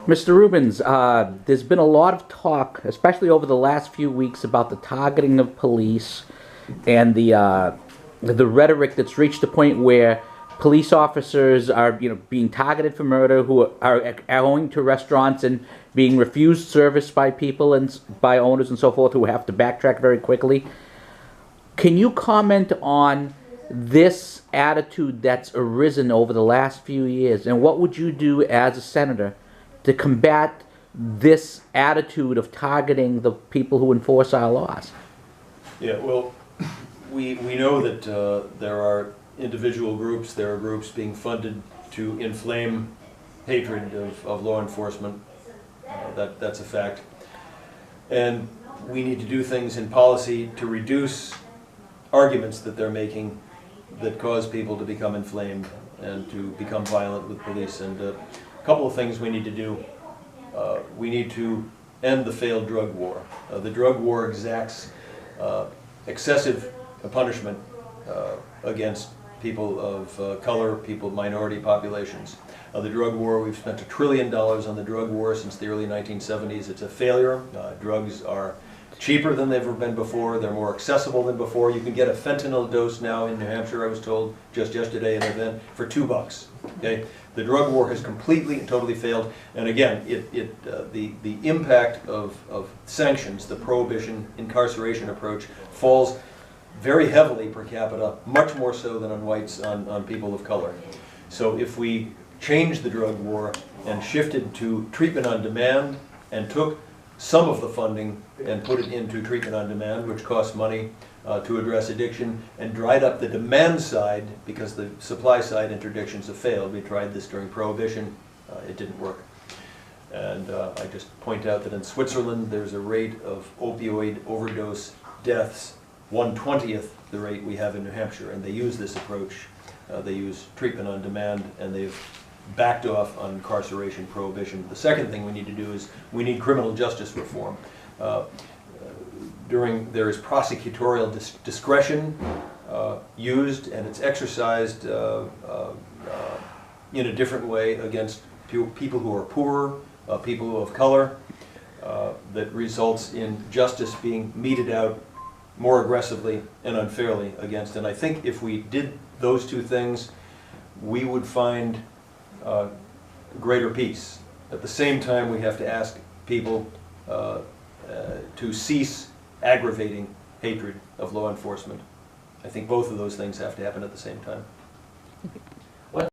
Mr. Rubens, there's been a lot of talk, especially over the last few weeks, about the targeting of police and the rhetoric that's reached the point where police officers are, being targeted for murder, who are going to restaurants and being refused service by people and by owners and so forth, who have to backtrack very quickly. Can you comment on this attitude that's arisen over the last few years, and what would you do as a senator to combat this attitude of targeting the people who enforce our laws? Yeah, well, we know that there are individual groups, there are groups being funded to inflame hatred of law enforcement. That's a fact. And we need to do things in policy to reduce arguments that they're making that cause people to become inflamed and to become violent with police. And a couple of things we need to do. We need to end the failed drug war. The drug war exacts excessive punishment against people of color, people, minority populations. The drug war, we've spent $1 trillion on the drug war since the early 1970s. It's a failure. Drugs are cheaper than they've ever been before. They're more accessible than before. You can get a fentanyl dose now in New Hampshire, I was told just yesterday at an event, for $2. Okay? The drug war has completely and totally failed. And again, the impact of sanctions, the prohibition, incarceration approach, falls very heavily per capita, much more so than on whites, on people of color. So if we changed the drug war and shifted to treatment on demand and took some of the funding and put it into treatment on demand, which costs money to address addiction, and dried up the demand side because the supply side interdictions have failed. We tried this during Prohibition. It didn't work. And I just point out that in Switzerland there's a rate of opioid overdose deaths 1/20th the rate we have in New Hampshire, and they use this approach. They use treatment on demand, and they've backed off on incarceration prohibition. The second thing we need to do is we need criminal justice reform. There is prosecutorial discretion used, and it's exercised in a different way against people who are poor, people who have color, that results in justice being meted out more aggressively and unfairly against. And I think if we did those two things, we would find greater peace. At the same time, we have to ask people to cease aggravating hatred of law enforcement. I think both of those things have to happen at the same time.